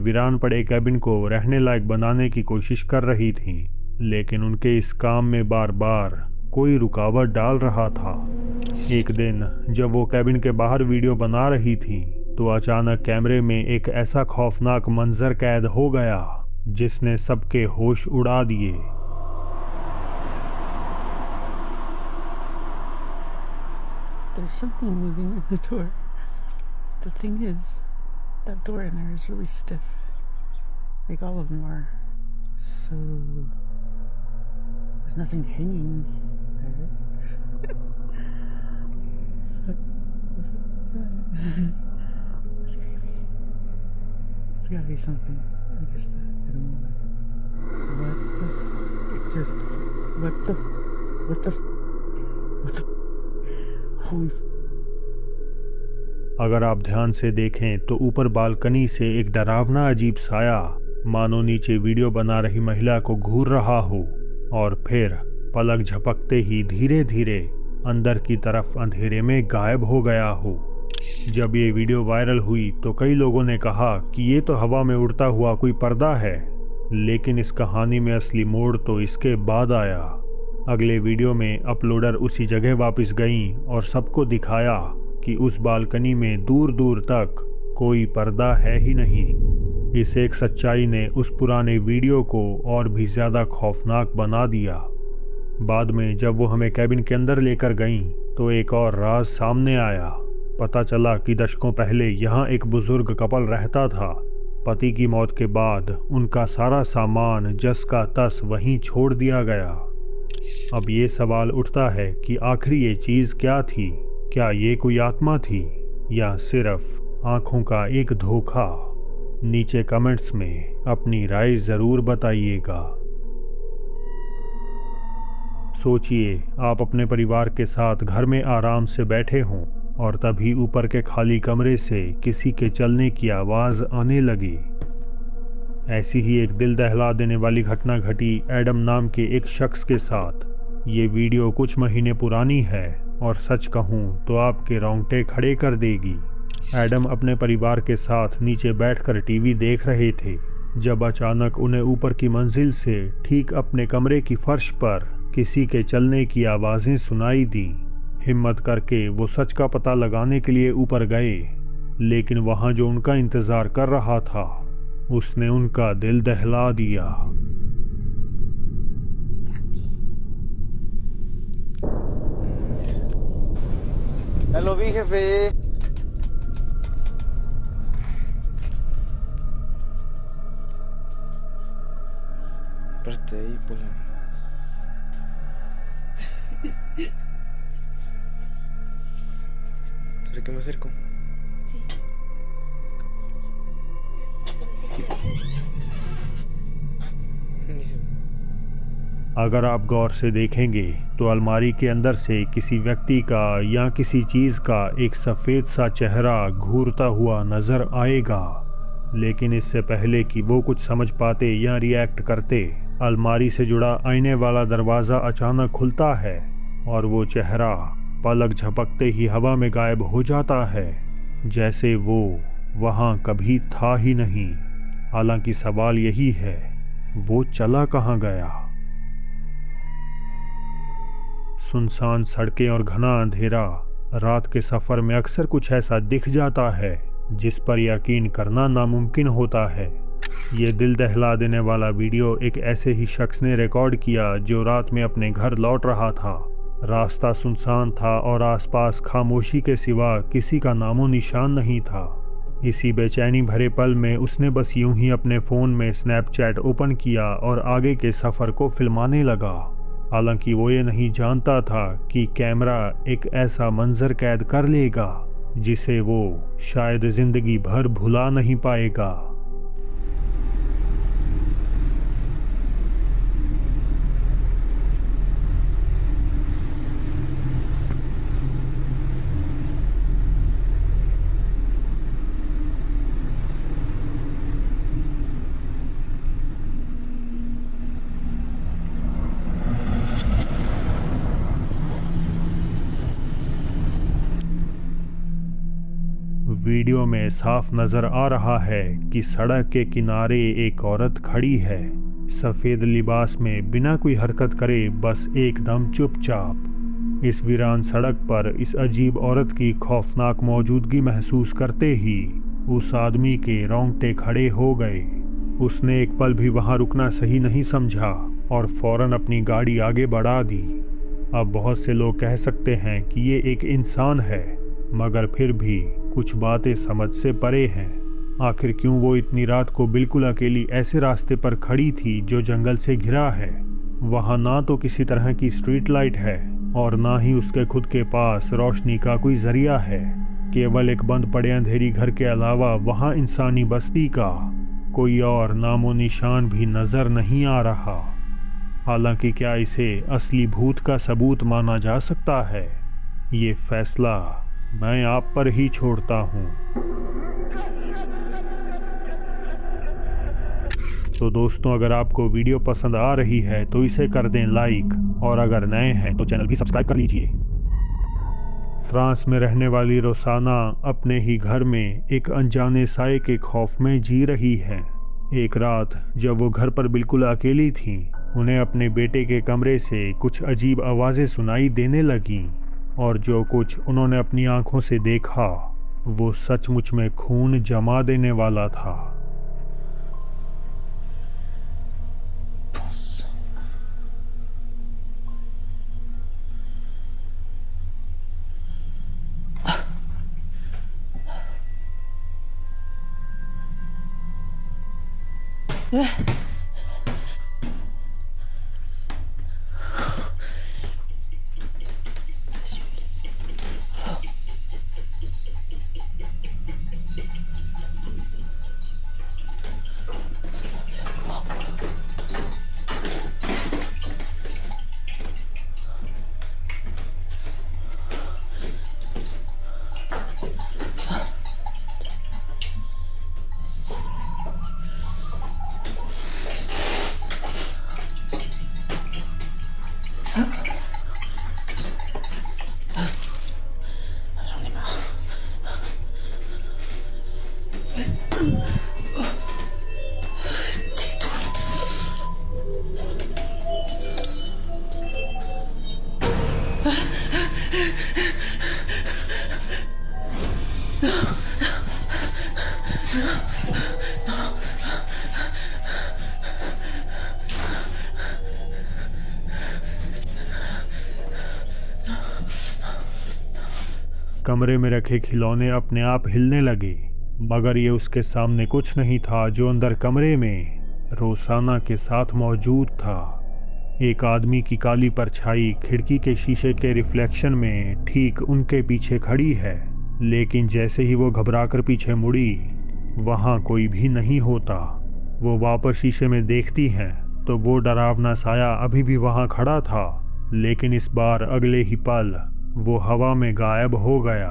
वीरान पड़े कैबिन को रहने लायक बनाने की कोशिश कर रही थीं, लेकिन उनके इस काम में बार बार कोई रुकावट डाल रहा था। एक दिन जब वो कैबिन के बाहर वीडियो बना रही थीं, तो अचानक कैमरे में एक ऐसा खौफनाक मंजर कैद हो गया जिसने सबके होश उड़ा दिए। There's something moving in the door. The thing is, that door in there is really stiff. Like all of them are. So there's nothing hanging there. It's creepy. It's gotta be something. I guess I don't know. What the? It just. What the? What the? What the? Holy. अगर आप ध्यान से देखें तो ऊपर balcony से एक डरावना अजीब साया मानो नीचे वीडियो बना रही महिला को घूर रहा हो, और फिर पलक झपकते ही धीरे धीरे अंदर की तरफ अंधेरे में गायब हो गया हो। जब ये वीडियो वायरल हुई तो कई लोगों ने कहा कि ये तो हवा में उड़ता हुआ कोई पर्दा है, लेकिन इस कहानी में असली मोड़ तो इसके बाद आया। अगले वीडियो में अपलोडर उसी जगह वापस गईं और सबको दिखाया कि उस बालकनी में दूर दूर तक कोई पर्दा है ही नहीं। इस एक सच्चाई ने उस पुराने वीडियो को और भी ज़्यादा खौफनाक बना दिया। बाद में जब वो हमें कैबिन के अंदर लेकर गईं तो एक और राज सामने आया। पता चला कि दशकों पहले यहाँ एक बुजुर्ग कपल रहता था। पति की मौत के बाद उनका सारा सामान जस का तस वहीं छोड़ दिया गया। अब ये सवाल उठता है कि आखिर ये चीज़ क्या थी? क्या ये कोई आत्मा थी या सिर्फ आंखों का एक धोखा? नीचे कमेंट्स में अपनी राय ज़रूर बताइएगा। सोचिए, आप अपने परिवार के साथ घर में आराम से बैठे हों और तभी ऊपर के खाली कमरे से किसी के चलने की आवाज़ आने लगी। ऐसी ही एक दिल दहला देने वाली घटना घटी एडम नाम के एक शख्स के साथ। ये वीडियो कुछ महीने पुरानी है और सच कहूँ तो आपके रोंगटे खड़े कर देगी। एडम अपने परिवार के साथ नीचे बैठकर टीवी देख रहे थे जब अचानक उन्हें ऊपर की मंजिल से ठीक अपने कमरे की फर्श पर किसी के चलने की आवाज़ें सुनाई दी। हिम्मत करके वो सच का पता लगाने के लिए ऊपर गए, लेकिन वहाँ जो उनका इंतज़ार कर रहा था उसने उनका दिल दहला दिया। Lo vi, jefe. Espérate ahí, pues. ¿Será que me acerco? Sí. Ni se ve. अगर आप गौर से देखेंगे तो अलमारी के अंदर से किसी व्यक्ति का या किसी चीज़ का एक सफ़ेद सा चेहरा घूरता हुआ नज़र आएगा। लेकिन इससे पहले कि वो कुछ समझ पाते या रिएक्ट करते, अलमारी से जुड़ा आईने वाला दरवाज़ा अचानक खुलता है और वो चेहरा पलक झपकते ही हवा में गायब हो जाता है, जैसे वो वहाँ कभी था ही नहीं। हालांकि सवाल यही है, वो चला कहाँ गया? सुनसान सड़कें और घना अंधेरा, रात के सफ़र में अक्सर कुछ ऐसा दिख जाता है जिस पर यकीन करना नामुमकिन होता है। ये दिल दहला देने वाला वीडियो एक ऐसे ही शख्स ने रिकॉर्ड किया जो रात में अपने घर लौट रहा था। रास्ता सुनसान था और आसपास खामोशी के सिवा किसी का नामो निशान नहीं था। इसी बेचैनी भरे पल में उसने बस यूं ही अपने फ़ोन में स्नैपचैट ओपन किया और आगे के सफ़र को फिल्माने लगा। हालांकि वो ये नहीं जानता था कि कैमरा एक ऐसा मंजर कैद कर लेगा जिसे वो शायद ज़िंदगी भर भुला नहीं पाएगा। वीडियो में साफ नजर आ रहा है कि सड़क के किनारे एक औरत खड़ी है, सफेद लिबास में, बिना कोई हरकत करे, बस एकदम चुपचाप। इस वीरान सड़क पर इस अजीब औरत की खौफनाक मौजूदगी महसूस करते ही उस आदमी के रोंगटे खड़े हो गए। उसने एक पल भी वहां रुकना सही नहीं समझा और फौरन अपनी गाड़ी आगे बढ़ा दी। अब बहुत से लोग कह सकते हैं कि ये एक इंसान है, मगर फिर भी कुछ बातें समझ से परे हैं। आखिर क्यों वो इतनी रात को बिल्कुल अकेली ऐसे रास्ते पर खड़ी थी जो जंगल से घिरा है? वहाँ ना तो किसी तरह की स्ट्रीट लाइट है और ना ही उसके खुद के पास रोशनी का कोई जरिया है। केवल एक बंद पड़े अंधेरी घर के अलावा वहाँ इंसानी बस्ती का कोई और नामो निशान भी नजर नहीं आ रहा। हालांकि क्या इसे असली भूत का सबूत माना जा सकता है, ये फैसला मैं आप पर ही छोड़ता हूँ। तो दोस्तों, अगर आपको वीडियो पसंद आ रही है तो इसे कर दें लाइक, और अगर नए हैं तो चैनल भी सब्सक्राइब कर लीजिए। फ्रांस में रहने वाली रोसाना अपने ही घर में एक अनजाने साए के खौफ में जी रही है। एक रात जब वो घर पर बिल्कुल अकेली थीं, उन्हें अपने बेटे के कमरे से कुछ अजीब आवाज़ें सुनाई देने लगीं, और जो कुछ उन्होंने अपनी आंखों से देखा वो सचमुच में खून जमा देने वाला था। J'en ai marre. कमरे में रखे खिलौने अपने आप हिलने लगे, मगर ये उसके सामने कुछ नहीं था जो अंदर कमरे में रोसाना के साथ मौजूद था। एक आदमी की काली परछाई खिड़की के शीशे के रिफ्लेक्शन में ठीक उनके पीछे खड़ी है, लेकिन जैसे ही वो घबराकर पीछे मुड़ी, वहाँ कोई भी नहीं होता। वो वापस शीशे में देखती हैं तो वो डरावना साया अभी भी वहाँ खड़ा था, लेकिन इस बार अगले ही पल वो हवा में गायब हो गया।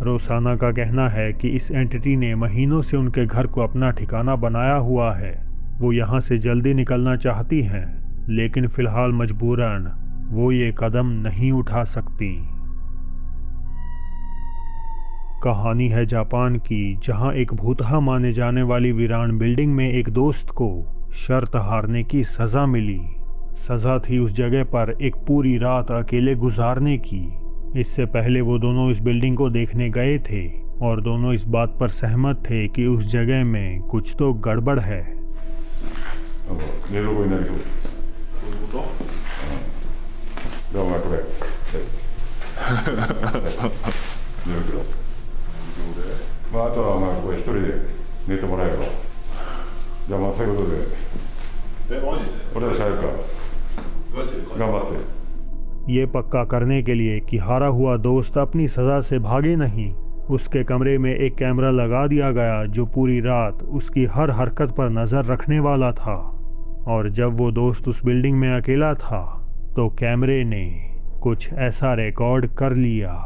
रोसाना का कहना है कि इस एंटिटी ने महीनों से उनके घर को अपना ठिकाना बनाया हुआ है। वो यहाँ से जल्दी निकलना चाहती हैं, लेकिन फिलहाल मजबूरन वो ये कदम नहीं उठा सकती। कहानी है जापान की, जहाँ एक भूतहा माने जाने वाली वीरान बिल्डिंग में एक दोस्त को शर्त हारने की सज़ा मिली। सज़ा थी उस जगह पर एक पूरी रात अकेले गुजारने की। इससे पहले वो दोनों इस बिल्डिंग को देखने गए थे और दोनों इस बात पर सहमत थे कि उस जगह में कुछ तो गड़बड़ है। 寝床になりそう。どういうこと？じゃあお前これ。寝袋。まああとはお前ここで一人で寝てもらえば。じゃあまあそういうことで。え、マジで？俺たち入るからガチで帰る？頑張って。 ये पक्का करने के लिए कि हारा हुआ दोस्त अपनी सज़ा से भागे नहीं, उसके कमरे में एक कैमरा लगा दिया गया जो पूरी रात उसकी हर हरकत पर नज़र रखने वाला था। और जब वो दोस्त उस बिल्डिंग में अकेला था तो कैमरे ने कुछ ऐसा रिकॉर्ड कर लिया।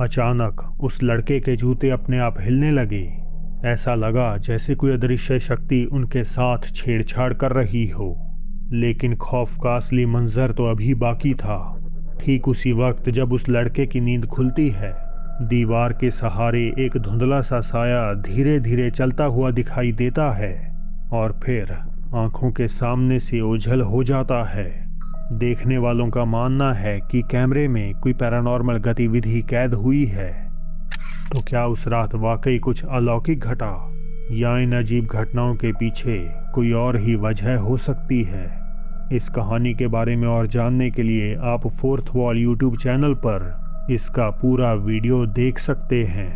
अचानक उस लड़के के जूते अपने आप हिलने लगे। ऐसा लगा जैसे कोई अदृश्य शक्ति उनके साथ छेड़छाड़ कर रही हो। लेकिन खौफ का असली मंजर तो अभी बाकी था। ठीक उसी वक्त जब उस लड़के की नींद खुलती है, दीवार के सहारे एक धुंधला सा साया धीरे धीरे चलता हुआ दिखाई देता है और फिर आंखों के सामने से ओझल हो जाता है। देखने वालों का मानना है कि कैमरे में कोई पैरानॉर्मल गतिविधि कैद हुई है। तो क्या उस रात वाकई कुछ अलौकिक घटा, या इन अजीब घटनाओं के पीछे कोई और ही वजह हो सकती है? इस कहानी के बारे में और जानने के लिए आप फोर्थ वॉल यूट्यूब चैनल पर इसका पूरा वीडियो देख सकते हैं।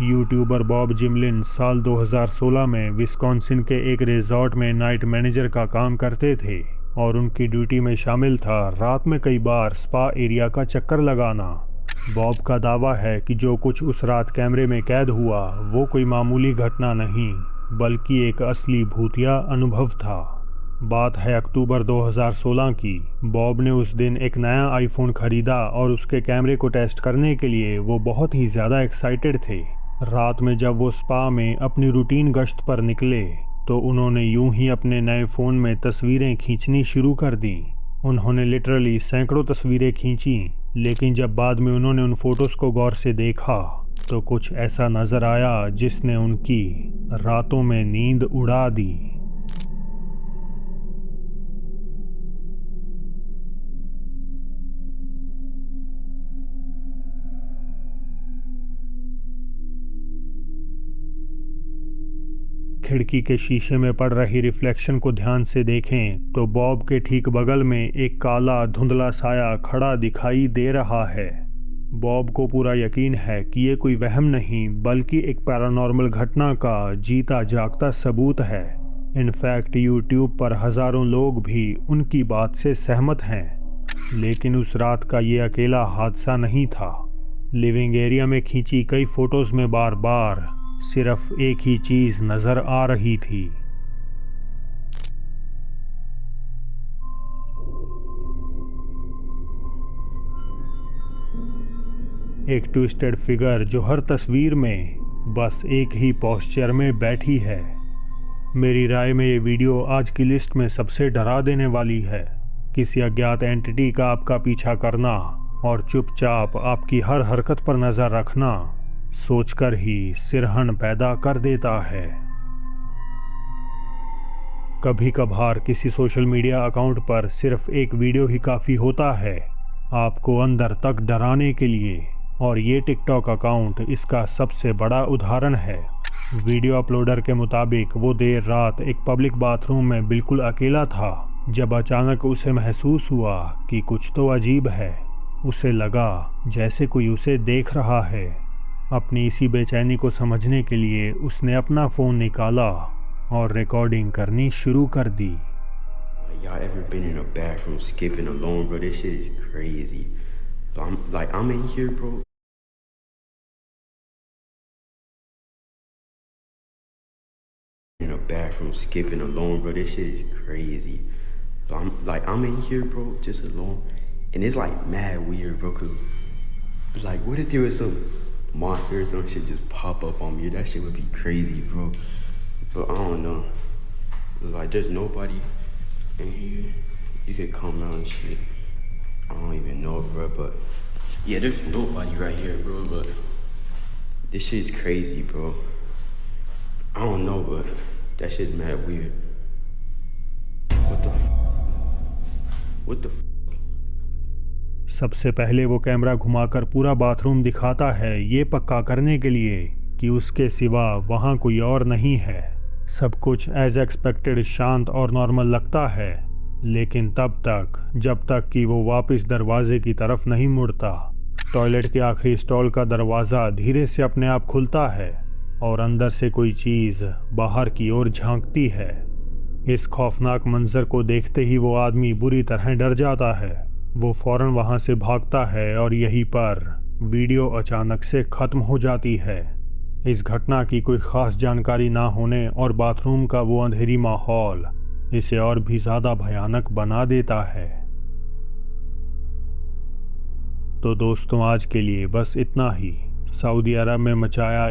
यूट्यूबर बॉब जिमलिन साल 2016 में विस्कॉन्सिन के एक रिजॉर्ट में नाइट मैनेजर का काम करते थे और उनकी ड्यूटी में शामिल था रात में कई बार स्पा एरिया का चक्कर लगाना। बॉब का दावा है कि जो कुछ उस रात कैमरे में कैद हुआ वो कोई मामूली घटना नहीं बल्कि एक असली भूतिया अनुभव था। बात है अक्टूबर 2016 की। बॉब ने उस दिन एक नया आईफोन खरीदा और उसके कैमरे को टेस्ट करने के लिए वो बहुत ही ज़्यादा एक्साइटेड थे। रात में जब वो स्पा में अपनी रूटीन गश्त पर निकले तो उन्होंने यूं ही अपने नए फ़ोन में तस्वीरें खींचनी शुरू कर दी। उन्होंने लिटरली सैकड़ों तस्वीरें खींची, लेकिन जब बाद में उन्होंने उन फोटोज़ को गौर से देखा तो कुछ ऐसा नज़र आया जिसने उनकी रातों में नींद उड़ा दी। खिड़की के शीशे में पड़ रही रिफ्लेक्शन को ध्यान से देखें तो बॉब के ठीक बगल में एक काला धुंधला साया खड़ा दिखाई दे रहा है। बॉब को पूरा यकीन है कि ये कोई वहम नहीं बल्कि एक पैरानॉर्मल घटना का जीता जागता सबूत है। इनफैक्ट यूट्यूब पर हज़ारों लोग भी उनकी बात से सहमत हैं। लेकिन उस रात का ये अकेला हादसा नहीं था। लिविंग एरिया में खींची कई फ़ोटोज़ में बार बार सिर्फ एक ही चीज़ नज़र आ रही थी। एक ट्विस्टेड फिगर जो हर तस्वीर में बस एक ही पोस्चर में बैठी है। मेरी राय में ये वीडियो आज की लिस्ट में सबसे डरा देने वाली है। किसी अज्ञात एंटिटी का आपका पीछा करना और चुपचाप आपकी हर हरकत पर नज़र रखना सोचकर ही सिरहन पैदा कर देता है। कभी कभार किसी सोशल मीडिया अकाउंट पर सिर्फ एक वीडियो ही काफ़ी होता है आपको अंदर तक डराने के लिए, और ये टिकटॉक अकाउंट इसका सबसे बड़ा उदाहरण है। वीडियो अपलोडर के मुताबिक वो देर रात एक पब्लिक बाथरूम में बिल्कुल अकेला था जब अचानक उसे महसूस हुआ कि कुछ तो अजीब है। उसे लगा जैसे कोई उसे देख रहा है। अपनी इसी बेचैनी को समझने के लिए उसने अपना फ़ोन निकाला और रिकॉर्डिंग करनी शुरू कर दी। Y'all ever been in a bathroom skipping alone, bro? This shit is crazy. I'm in here, bro. In a bathroom skipping alone, bro. This shit is crazy. I'm in here, bro, just alone, and it's like mad weird, bro. Cause like, what if there was some monster or some shit just pop up on me? That shit would be crazy, bro. But I don't know. Like, there's nobody in here. You could come out and shit. I don't even know, bro. But yeah, there's nobody right here, bro. But this shit's crazy, bro. I don't know, but that shit's mad weird. What the सबसे पहले वो camera घुमाकर पूरा bathroom दिखाता है, ये पक्का करने के लिए कि उसके सिवा वहाँ कोई और नहीं है। सब कुछ एज एक्सपेक्टेड शांत और नॉर्मल लगता है, लेकिन तब तक जब तक कि वो वापस दरवाजे की तरफ नहीं मुड़ता। टॉयलेट के आखिरी स्टॉल का दरवाज़ा धीरे से अपने आप खुलता है और अंदर से कोई चीज़ बाहर की ओर झांकती है। इस खौफनाक मंजर को देखते ही वो आदमी बुरी तरह डर जाता है। वो फौरन वहाँ से भागता है और यहीं पर वीडियो अचानक से ख़त्म हो जाती है। इस घटना की कोई ख़ास जानकारी ना होने और बाथरूम का वो अंधेरी माहौल इसे और भी ज़्यादा भयानक बना देता है। तो दोस्तों आज के लिए बस इतना ही। सऊदी अरब में मचाया